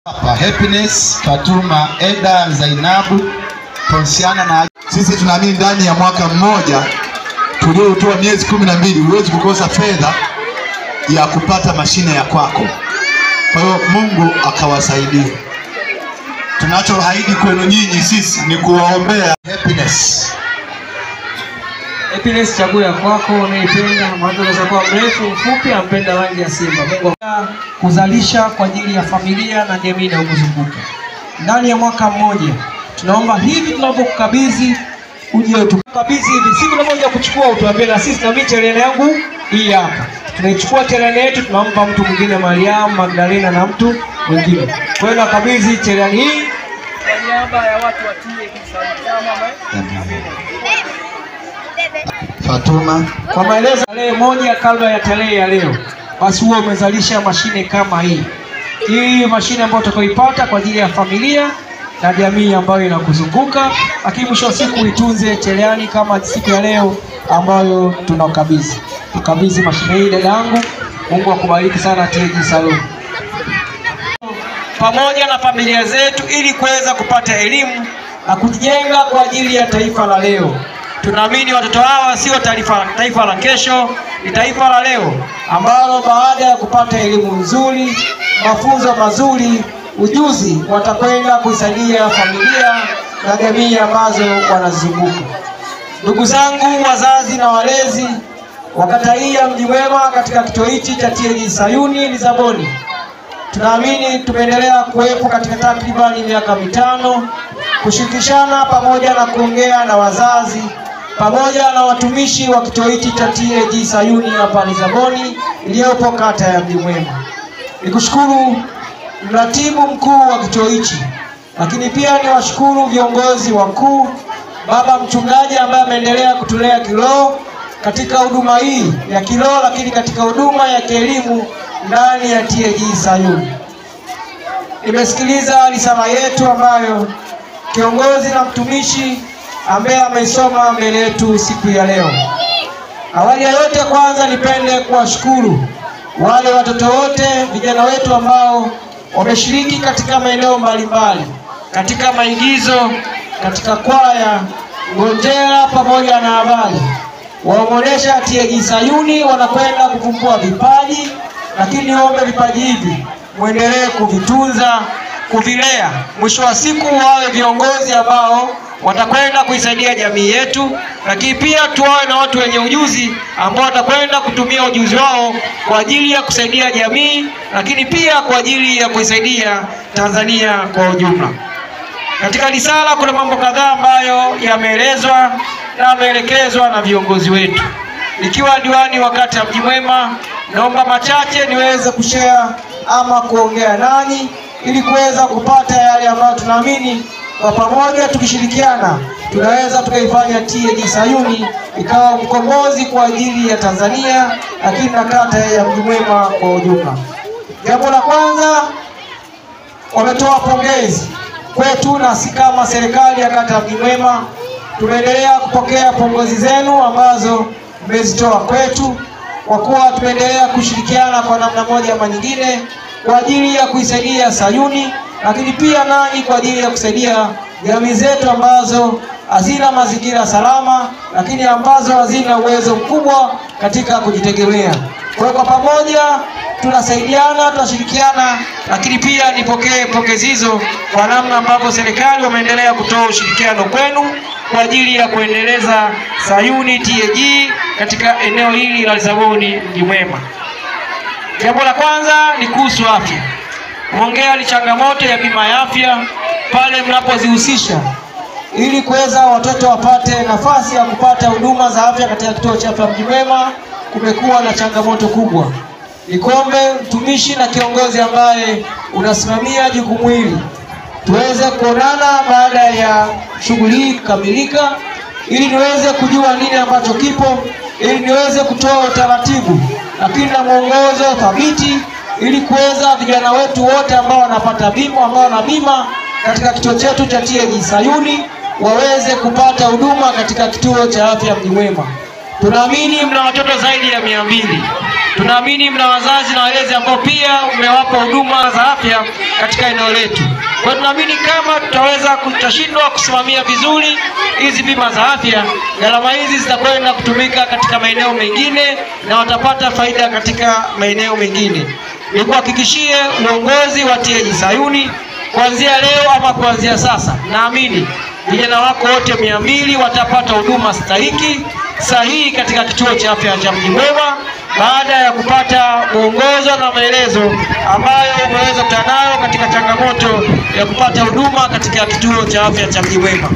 Hapa Happiness, Fatuma, Eda, Zainabu, Ponsiana na sisi tunaamini ndani ya mwaka mmoja tuliotoa miezi 12 huwezi kukosa fedha ya kupata mashine ya kwako. Kwa hiyo Mungu akawasaidia. Tunachoahidi kwenu nyinyi sisi ni kuwaombea Happiness. Happiness chaguo ya kwako unaipenda, maana unaweza kuwa mrefu mfupi ampenda rangi ya Simba. Mungu kuzalisha kwa ajili ya familia na jamii inayokuzunguka. Ndani ya mwaka mmoja tunaomba hivi tunapokukabidhi uje tukabidhi hivi. Siku moja kuchukua utuambie na sisi na mimi cherehani yangu hii hapa. Tunaichukua cherehani yetu tunampa mtu mwingine, Mariam, Magdalena na mtu mwingine. Kwa hiyo nakabidhi cherehani hii kwa niaba ya watu wa TAG Sayuni. Fatuma, kwa maelezo tarehe moja kabla ya tarehe ya leo, basi huwa umezalisha mashine kama hii. Hii mashine ambayo utakayoipata kwa ajili ya familia na jamii ambayo inakuzunguka, lakini mwisho wa siku itunze cherehani kama siku ya leo ambayo tunakabidhi. Tukabidhi mashine hii dada yangu. Mungu akubariki sana TAG Sayuni. Pamoja na familia zetu ili kuweza kupata elimu na kujenga kwa ajili ya taifa la leo. Tunaamini watoto hawa sio taifa la kesho, ni taifa la leo ambalo baada ya kupata elimu nzuri, mafunzo mazuri, ujuzi watakwenda kuisaidia familia na jamii ambazo wanazunguka. Ndugu zangu wazazi na walezi wa kata hii ya Mji Mwema katika kituo hichi cha TAG Sayuni Lisaboni, tunaamini tumeendelea kuwepo katika takribani miaka 5 kushirikishana pamoja na kuongea na wazazi pamoja na watumishi wa kituo hichi cha TAG Sayuni hapa Lisaboni iliyopo kata ya Mji Mwema. Nikushukuru mratibu mkuu wa kituo hichi, lakini pia ni washukuru viongozi wakuu, baba mchungaji ambaye ameendelea kutulea kiroho katika huduma hii ya kiroho, lakini katika huduma ya kielimu ndani ya TAG Sayuni. Nimesikiliza risala yetu ambayo kiongozi na mtumishi ambaye ameisoma mbele yetu siku ya leo. Awali ya yote, kwanza nipende kuwashukuru wale watoto wote, vijana wetu ambao wameshiriki katika maeneo mbalimbali, katika maigizo, katika kwaya, ngonjera pamoja na habari. Waonesha TAG Sayuni wanakwenda kuvumbua vipaji, lakini niombe vipaji hivi muendelee kuvitunza, kuvilea. Mwisho wa siku wawe viongozi ambao watakwenda kuisaidia jamii yetu, lakini pia tuwawe na watu wenye ujuzi ambao watakwenda kutumia ujuzi wao kwa ajili ya kusaidia jamii, lakini pia kwa ajili ya kuisaidia Tanzania kwa ujumla. Katika risala kuna mambo kadhaa ambayo yameelezwa na yameelekezwa na viongozi wetu. Nikiwa diwani wa kata ya Mji Mwema, naomba machache niweze kushare ama kuongea nanyi ili kuweza kupata yale ambayo tunaamini kwa pamoja tukishirikiana tunaweza tukaifanya TAG Sayuni ikawa mkombozi kwa ajili ya Tanzania, lakini na kata ya Mji Mwema kwa ujumla. Jambo la kwanza, wametoa pongezi kwetu, na si kama serikali ya kata ya Mji Mwema tumeendelea kupokea pongezi zenu ambazo mmezitoa kwetu, kwa kuwa tumeendelea kushirikiana kwa namna moja ama nyingine kwa ajili ya kuisaidia Sayuni, lakini pia nani kwa ajili ya kusaidia jamii zetu ambazo hazina mazingira salama, lakini ambazo hazina uwezo mkubwa katika kujitegemea. Kwa pamoja tunasaidiana, tunashirikiana, lakini pia nipokee pongezi hizo kwa namna ambavyo serikali wameendelea kutoa ushirikiano kwenu kwa ajili ya kuendeleza Sayuni TAG katika eneo hili la Lisaboni Mji Mwema. Jambo la kwanza ni kuhusu afya. Mwongea ni changamoto ya bima ya afya pale mnapozihusisha ili kuweza watoto wapate nafasi ya kupata huduma za afya katika kituo cha afya Mji Mwema. Kumekuwa na changamoto kubwa. Nikombe mtumishi na kiongozi ambaye unasimamia jukumu hili tuweze kuonana baada ya shughuli hii kukamilika, ili niweze kujua nini ambacho kipo, ili niweze kutoa utaratibu lakini na mwongozo thabiti, ili kuweza vijana wetu wote ambao wanapata bima, ambao wana bima katika kituo chetu cha TAG Sayuni waweze kupata huduma katika kituo cha afya Mji Mwema. Tunaamini mna watoto zaidi ya 200. Tunaamini mna wazazi na walezi ambao pia mmewapa huduma za afya katika eneo letu. Kwa tunaamini kama tutashindwa kusimamia vizuri hizi bima za afya, gharama hizi zitakwenda kutumika katika maeneo mengine na watapata faida katika maeneo mengine. Nikuhakikishie uongozi wa TAG Sayuni, kuanzia leo ama kuanzia sasa, naamini vijana wako wote 200 watapata huduma stahiki sahihi katika kituo cha afya cha Mji Mwema, baada ya kupata mwongozo na maelezo ambayo umeweza kutana nayo katika changamoto ya kupata huduma katika kituo cha afya cha Mji Mwema.